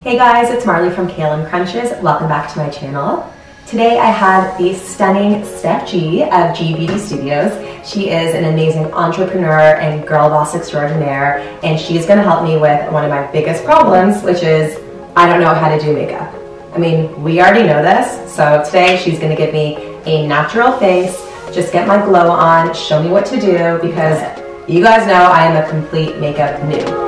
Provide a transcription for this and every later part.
Hey guys, it's Marley from Kale and Krunches. Welcome back to my channel. Today I have the stunning Steph G of G Beauty Studios. She is an amazing entrepreneur and girl boss extraordinaire, and she's going to help me with one of my biggest problems, which is I don't know how to do makeup. I mean, we already know this, so today she's going to give me a natural face, just get my glow on, show me what to do, because you guys know I am a complete makeup noob.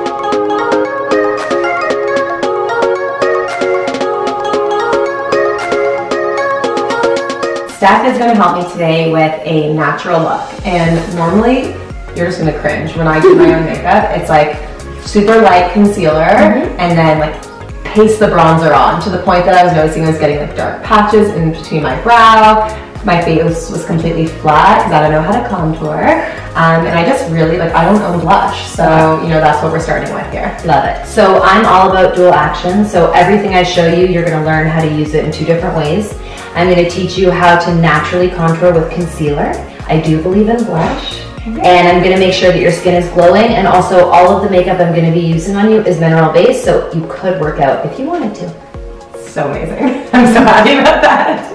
Steph is going to help me today with a natural look, and normally you're just going to cringe when I do my own makeup. It's like super light concealer and then like paste the bronzer on to the point that I was noticing I was getting like dark patches in between my brow. My face was completely flat because I don't know how to contour, and I just really I don't own blush, so you know that's what we're starting with here. Love it. So I'm all about dual action, so everything I show you, you're going to learn how to use it in two different ways. I'm going to teach you how to naturally contour with concealer. I do believe in blush. And I'm going to make sure that your skin is glowing, and also all of the makeup I'm going to be using on you is mineral based, so you could work out if you wanted to. So amazing. I'm so happy about that.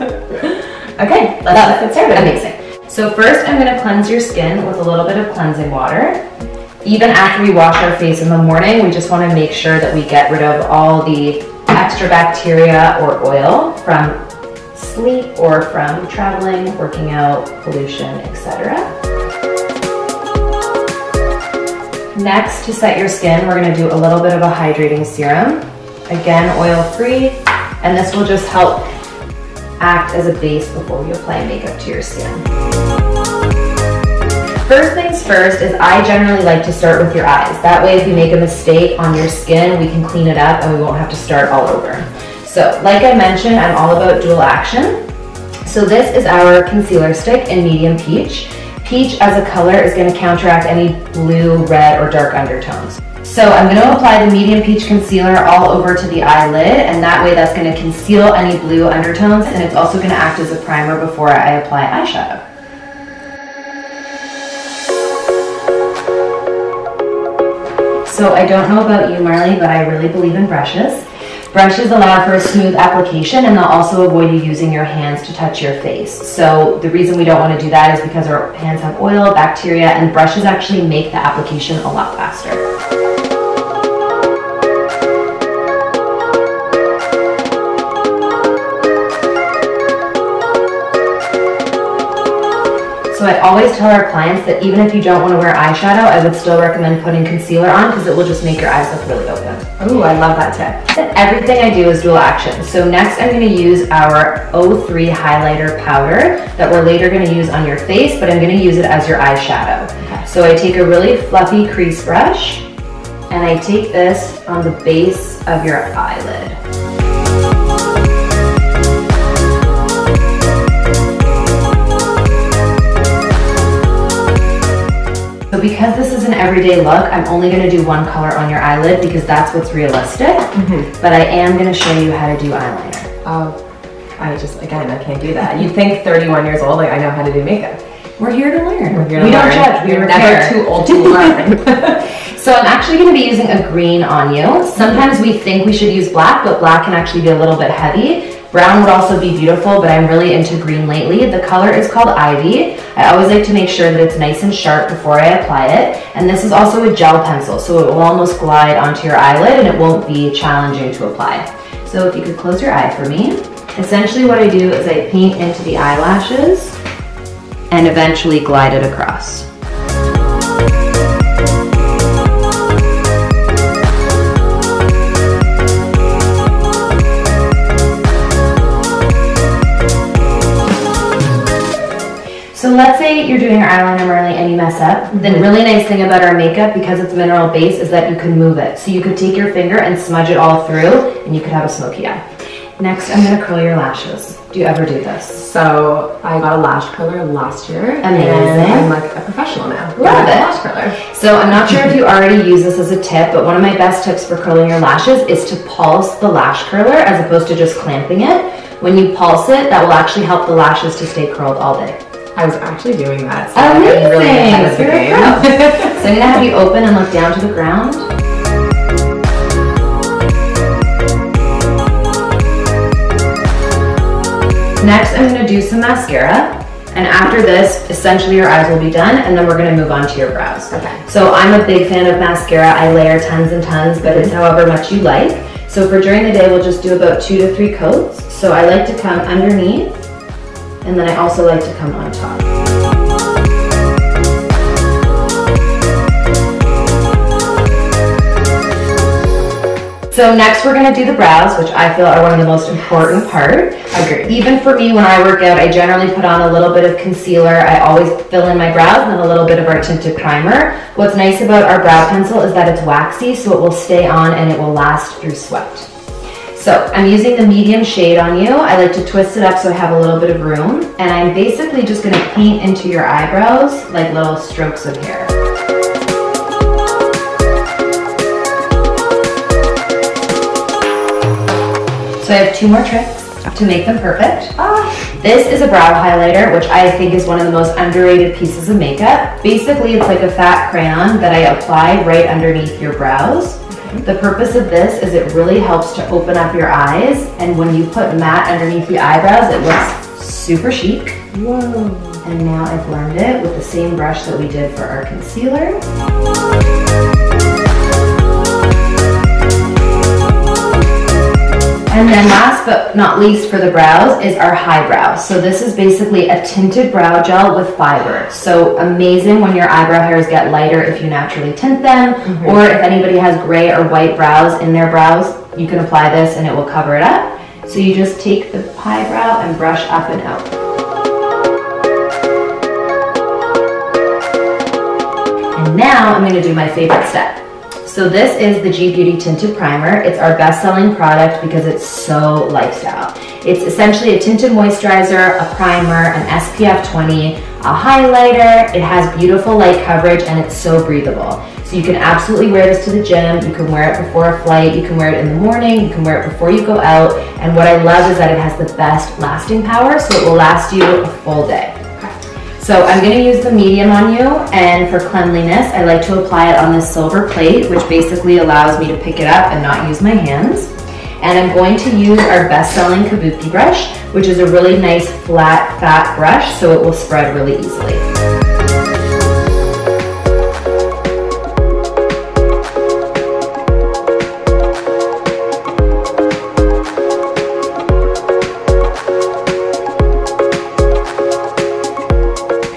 Okay, let's get started. Amazing. So first I'm going to cleanse your skin with a little bit of cleansing water. Even after we wash our face in the morning, we just want to make sure that we get rid of all the extra bacteria or oil from sleep or from traveling, working out, pollution, etc. Next, to set your skin, we're going to do a little bit of a hydrating serum. Again, oil-free, and this will just help act as a base before you apply makeup to your skin. First things first is I generally like to start with your eyes. That way if you make a mistake on your skin, we can clean it up and we won't have to start all over. So like I mentioned, I'm all about dual action. So this is our concealer stick in medium peach. Peach as a color is going to counteract any blue, red, or dark undertones. So I'm going to apply the medium peach concealer all over to the eyelid, and that way that's going to conceal any blue undertones, and it's also going to act as a primer before I apply eyeshadow. So I don't know about you, Marley, but I really believe in brushes. Brushes allow for a smooth application, and they'll also avoid you using your hands to touch your face. So the reason we don't want to do that is because our hands have oil, bacteria, and brushes actually make the application a lot faster. So I always tell our clients that even if you don't want to wear eyeshadow, I would still recommend putting concealer on because it will just make your eyes look really open. Ooh, I love that tip. Everything I do is dual action. So next I'm going to use our 03 highlighter powder that we're later going to use on your face, but I'm going to use it as your eyeshadow. Okay. So I take a really fluffy crease brush and I take this on the base of your eyelid. So because this is an everyday look, I'm only going to do one color on your eyelid because that's what's realistic. But I am going to show you how to do eyeliner. Oh, I can't do that. You'd think 31 years old, I know how to do makeup. We're here to learn. We don't judge. We're never too old to learn. So I'm actually going to be using a green on you. Sometimes we think we should use black, but black can actually be a little bit heavy. Brown would also be beautiful, but I'm really into green lately. The color is called Ivy. I always like to make sure that it's nice and sharp before I apply it. And this is also a gel pencil, so it will almost glide onto your eyelid and it won't be challenging to apply. So if you could close your eye for me. Essentially what I do is I paint into the eyelashes and eventually glide it across. So let's say you're doing your eyeliner, Marley, and you mess up. The really nice thing about our makeup, because it's mineral based, is that you can move it. So you could take your finger and smudge it all through, and you could have a smoky eye. Next, I'm going to curl your lashes. Do you ever do this? So I got a lash curler last year. Amazing. And I'm like a professional now. Love it. Lash curler. So I'm not sure if you already use this as a tip, but one of my best tips for curling your lashes is to pulse the lash curler as opposed to just clamping it. When you pulse it, that will actually help the lashes to stay curled all day. I was actually doing that. So amazing! Really so I'm going to have you open and look down to the ground. Next, I'm gonna do some mascara. And after this, essentially your eyes will be done, and then we're gonna move on to your brows. Okay. So I'm a big fan of mascara. I layer tons and tons, but it's however much you like. So for during the day, we'll just do about 2 to 3 coats. So I like to come underneath, and then I also like to come on top. So next we're gonna do the brows, which I feel are one of the most important part. Agreed. Even for me, when I work out, I generally put on a little bit of concealer. I always fill in my brows and then a little bit of our tinted primer. What's nice about our brow pencil is that it's waxy, so it will stay on and it will last through sweat. So I'm using the medium shade on you. I like to twist it up so I have a little bit of room. And I'm basically just gonna paint into your eyebrows like little strokes of hair. So I have 2 more tricks to make them perfect. This is a brow highlighter, which I think is one of the most underrated pieces of makeup. Basically, it's like a fat crayon that I apply right underneath your brows. The purpose of this is it really helps to open up your eyes, and when you put matte underneath the eyebrows, it looks super chic. Whoa. And now I blend it with the same brush that we did for our concealer. And then last but not least for the brows is our high brows. So this is basically a tinted brow gel with fiber. So amazing when your eyebrow hairs get lighter if you naturally tint them, or if anybody has gray or white brows in their brows, you can apply this and it will cover it up. So you just take the high brow and brush up and out. And now I'm going to do my favorite step. So this is the G Beauty Tinted Primer. It's our best-selling product because it's so lifestyle. It's essentially a tinted moisturizer, a primer, an SPF 20, a highlighter. It has beautiful light coverage and it's so breathable. So you can absolutely wear this to the gym. You can wear it before a flight. You can wear it in the morning. You can wear it before you go out. And what I love is that it has the best lasting power, so it will last you a full day. So I'm going to use the medium on you, and for cleanliness, I like to apply it on this silver plate, which basically allows me to pick it up and not use my hands. And I'm going to use our best-selling Kabuki brush, which is a really nice flat, fat brush, so it will spread really easily.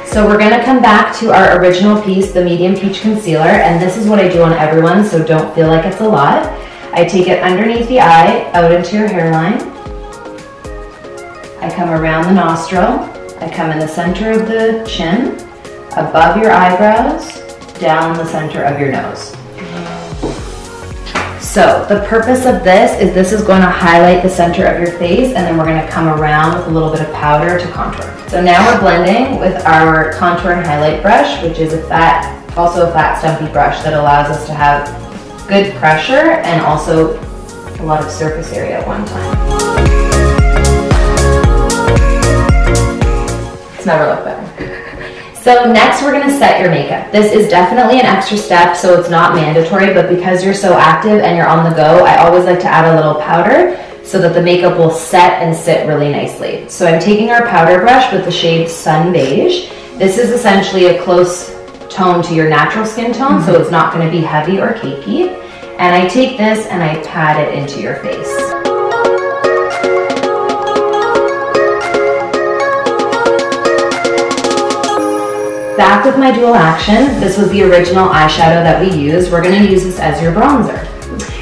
So we're gonna come back to our original piece, the medium peach concealer, and this is what I do on everyone, so don't feel like it's a lot. I take it underneath the eye, out into your hairline. I come around the nostril. I come in the center of the chin, above your eyebrows, down the center of your nose. So the purpose of this is going to highlight the center of your face, and then we're going to come around with a little bit of powder to contour. So now we're blending with our contour and highlight brush, which is also a fat stumpy brush that allows us to have good pressure and also a lot of surface area at one time. It's never looked better. So next we're gonna set your makeup. This is definitely an extra step, so it's not mandatory, but because you're so active and you're on the go, I always like to add a little powder so that the makeup will set and sit really nicely. So I'm taking our powder brush with the shade Sun Beige. This is essentially a close tone to your natural skin tone, so it's not gonna be heavy or cakey. And I take this and I pat it into your face. Back with my dual action. This was the original eyeshadow that we used. We're gonna use this as your bronzer.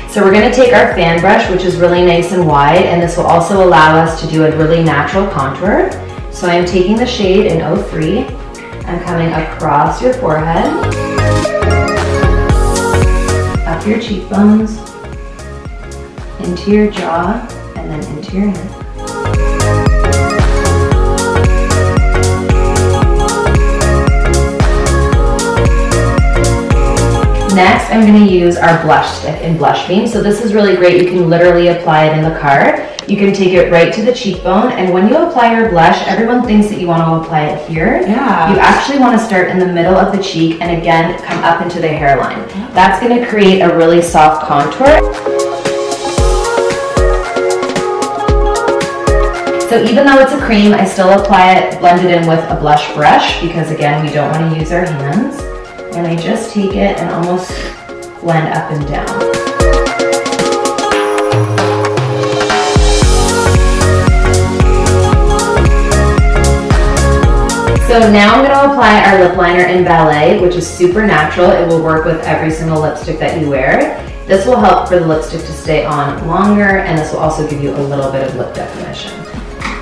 So we're gonna take our fan brush, which is really nice and wide, and this will also allow us to do a really natural contour. So I'm taking the shade in 03. I'm coming across your forehead, up your cheekbones, into your jaw, and then into your neck. Next, I'm going to use our blush stick in Blushbeam. So this is really great. You can literally apply it in the car. You can take it right to the cheekbone, and when you apply your blush, everyone thinks that you want to apply it here. Yeah. You actually want to start in the middle of the cheek and again come up into the hairline. That's going to create a really soft contour. So even though it's a cream, I still apply it blended in with a blush brush because again, we don't want to use our hands. And I just take it and almost blend up and down. So now I'm going to apply our lip liner in Ballet, which is super natural. It will work with every single lipstick that you wear. This will help for the lipstick to stay on longer, and this will also give you a little bit of lip definition.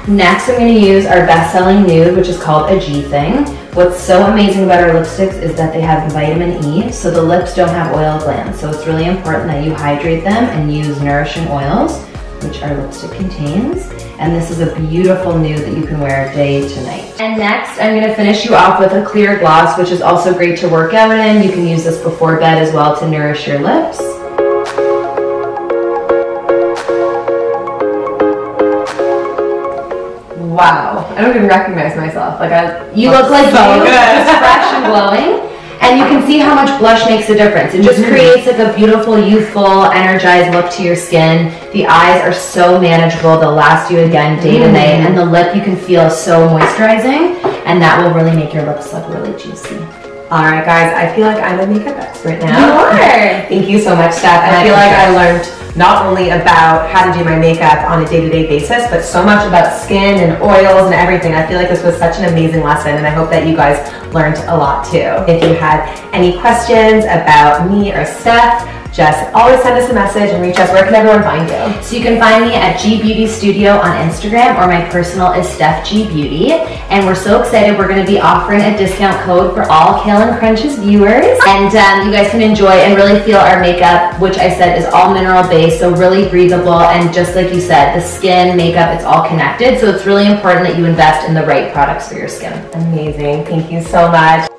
Next, I'm going to use our best-selling nude, which is called a G Thing. What's so amazing about our lipsticks is that they have vitamin E, so the lips don't have oil glands. So it's really important that you hydrate them and use nourishing oils, which our lipstick contains. And this is a beautiful nude that you can wear day to night. And next, I'm going to finish you off with a clear gloss, which is also great to work out in. You can use this before bed as well to nourish your lips. Wow, I don't even recognize myself. You look like so you, good. fresh and glowing. And you can see how much blush makes a difference. It just creates like a beautiful, youthful, energized look to your skin. The eyes are so manageable. They'll last you again day to night. And the lip you can feel is so moisturizing. And that will really make your lips look really juicy. All right, guys, I feel like I'm a makeup expert now. You are. Thank you so much, Steph. I feel like I learned not only about how to do my makeup on a day-to-day basis, but so much about skin and oils and everything. I feel like this was such an amazing lesson, and I hope that you guys learned a lot too. If you had any questions about me or Steph, just always send us a message and reach us. Where can everyone find you? So you can find me at G Beauty Studio on Instagram, or my personal is Steph G Beauty. And we're so excited. We're going to be offering a discount code for all Kale and Krunches viewers. And you guys can enjoy and really feel our makeup, which I said is all mineral based, so really breathable. And just like you said, the skin, makeup, it's all connected. So it's really important that you invest in the right products for your skin. Amazing. Thank you so much.